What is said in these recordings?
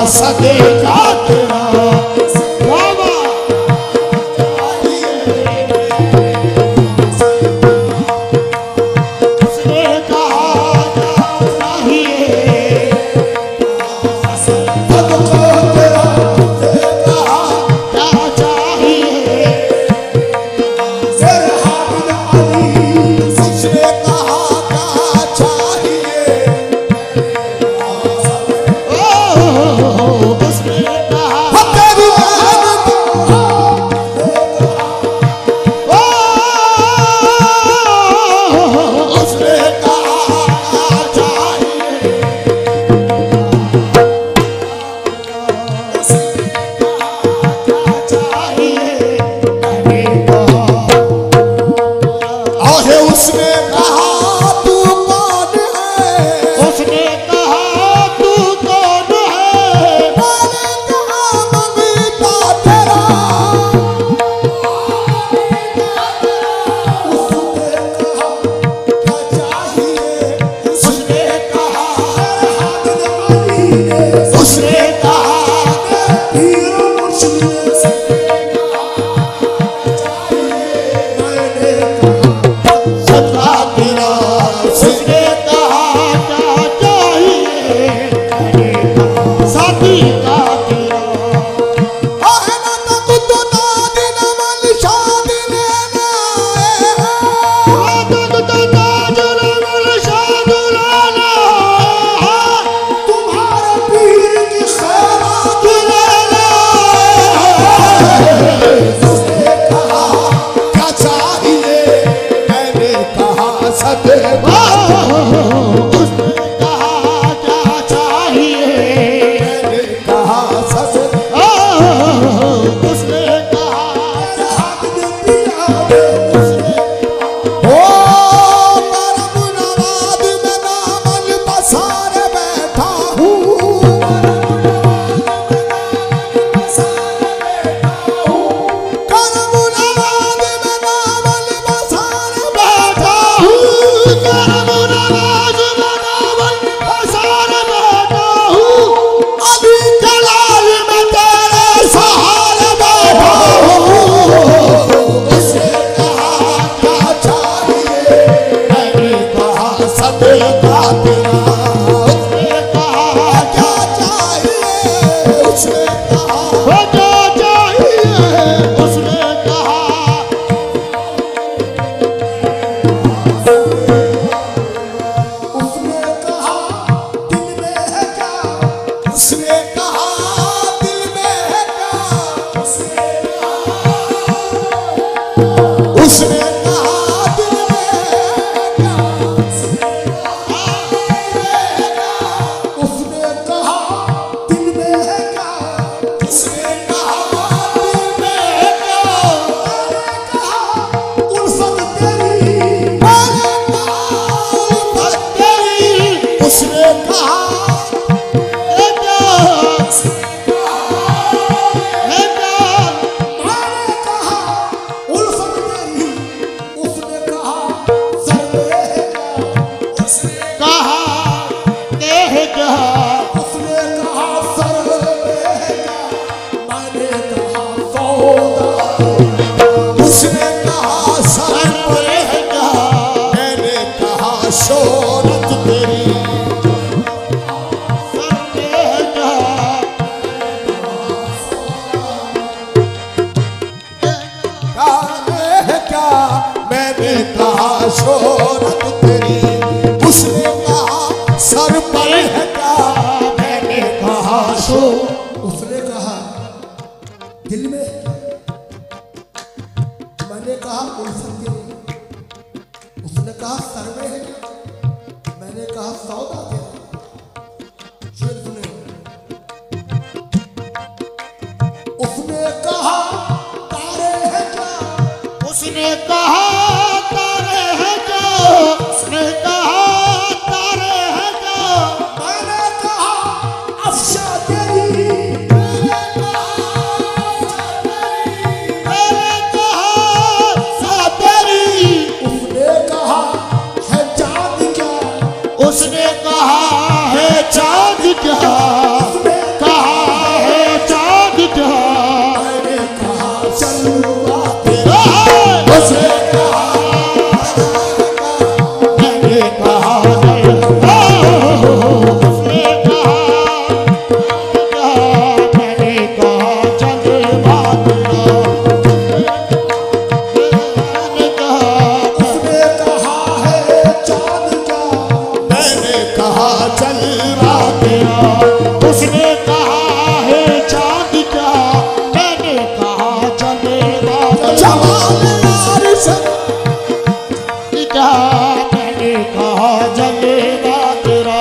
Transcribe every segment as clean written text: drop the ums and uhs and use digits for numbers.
सदेगा तेरा उसने कहा है चांद क्या, कहा जमाल यार से क्या मैंने कहा जलवा तेरा,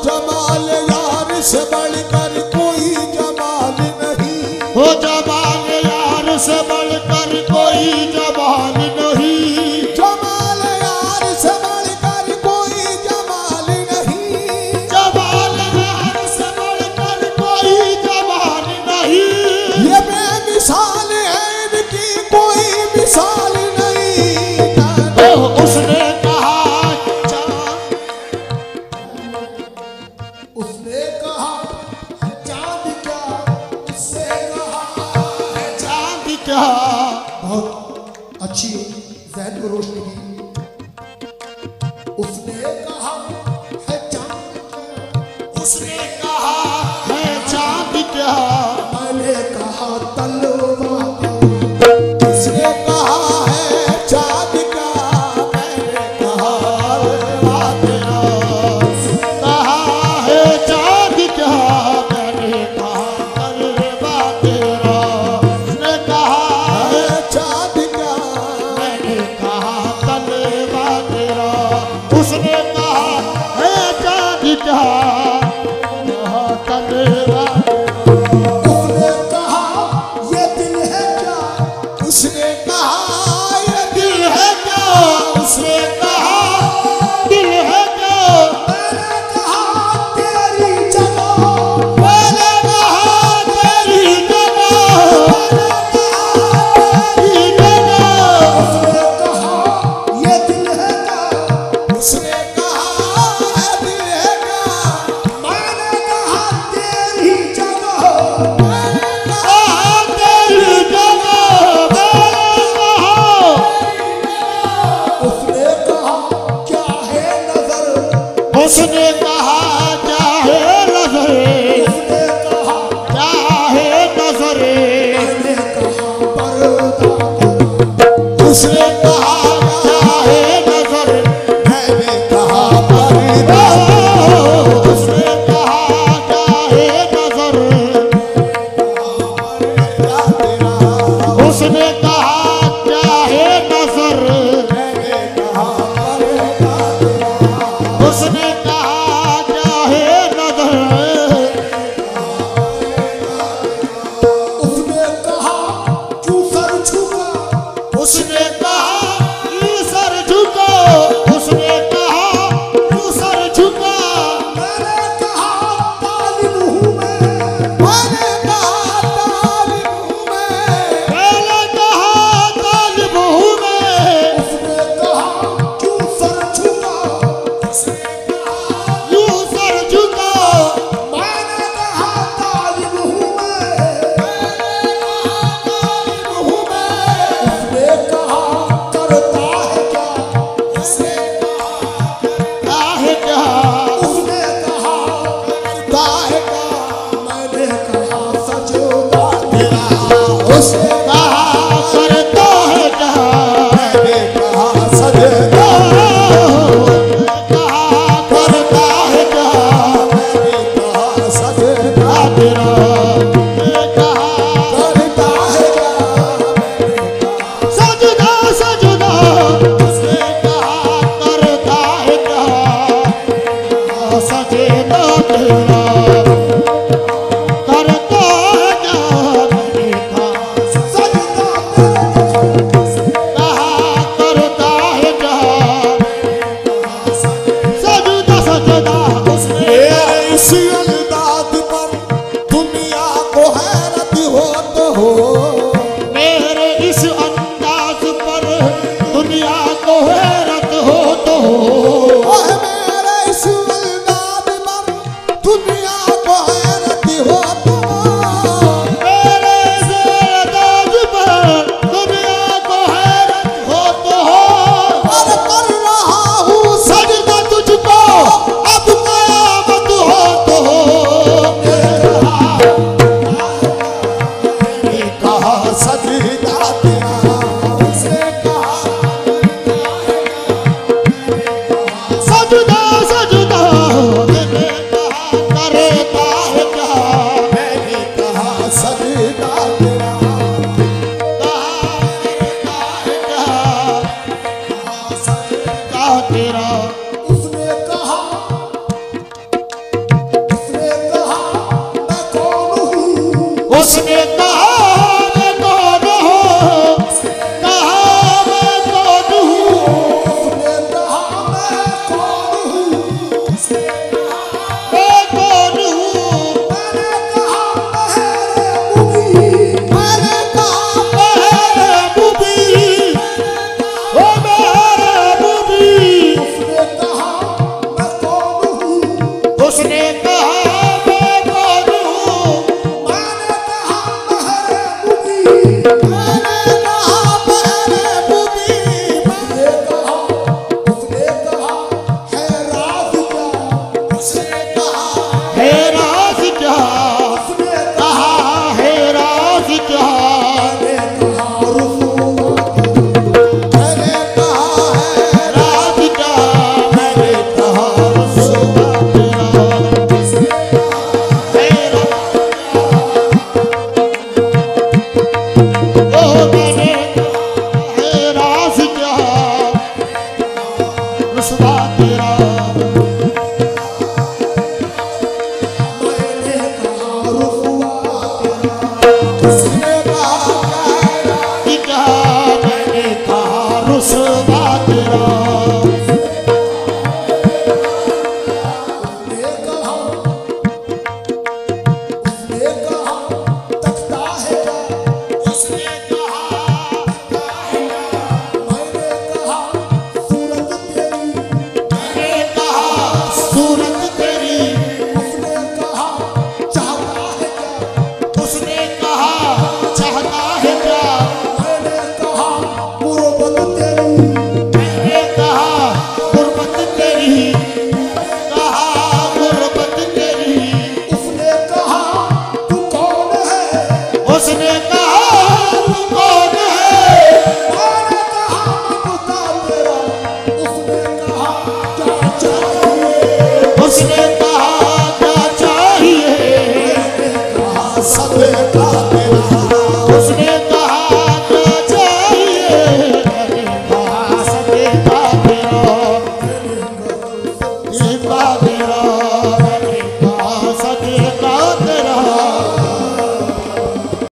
जमाल यार से बढ़कर कोई जमाल नहीं, हो जमाल यार से बढ़कर कोई जमाल नहीं, जमाल यार से बढ़कर कोई जमाल नहीं, जमाल यार से बढ़कर कोई जमाल नहीं। ये बेमिसाल है इनकी कोई मिसाल नहीं। उसने कहा उसने कहा चांद क्या, उससे कहा है चांद क्या, बहुत अच्छी ज़हन को रोशनी की। उसने कहा है चांद क्या, उसने कहा है चांद क्या, मैंने कहा तलवा क्या। उसने कहा है चांद क्या, मैंने कहा तलवा क्या। कहा है चांद क्या, मैंने कहा तलवा तेरा, उसने कहा है चांद क्या, मैंने कहा तलवा तेरा, उसने कहा है चांद क्या, कहा तलवा। उसने कहा ये दिल है क्या, उसने कहा ये दिल है क्या, उसने कहा दिल है क्या, मैंने कहा तेरी जगह, मैंने कहा तेरी जगह, तेरी जगह, उसने कहा ये दिल है क्या, उसने कहा है दिल है क्या, मैंने कहा तेरी जगह, कहा तेरी जगह, मैंने कहा। उसने कहा क्या है नजर, उसने कहा क्या है नजरे, उसने कहा क्या है नजरे, मैंने कहा पर्दा, उसने कहा क्या है नजर, मैंने कहा पर्दा, उसने कहा क्या है नजर, उसने कहा क्या है नजर, उसने कहा क्या है नजर, उसने कहा क्यों सर झुका, उसने कहा क्यों सर झुको, उसने कहा क्यों सर झुको, मैंने कहा तालिब हूँ मैं, मैंने कहा तालिब हूँ मैं, मैंने कहा तालिब हूँ मैं, उसने कहा क्यों सर झुका, यूं सर झुको, मैंने कहा तालिब हूँ मैं, हूँ मैं, उसने कहा करता है क्या, क्या है क्या, उसने कहा करता है क्या, मैंने कहा सजदा तेरा, उसने कहा करता है क्या, मैंने कहा सजदा, कहा करता है क्या, मैंने कहा सजदा तेरा, कहा करता है क्या, सजदा सजदा, उसने कहा करता है क्या, सजदा तेरा, करता है क्या, मैंने कहा सजदा कहा करता है क्या, सजदा सजदा, उसने मेरे इस अंदाज पर दुनिया को हैरत हो तो हो, मेरे इस अंदाज पर दुनिया को हैरत हो तो ओह मेरे इस अंदाज पर दुनिया को हैरत हो तो हो, मेरे इस अंदाज पर दुनिया को हैरत हो तो और कर रहा हूँ सजदा तुझको अब कयामत हो तो मैंने कहा सजदा तेरा,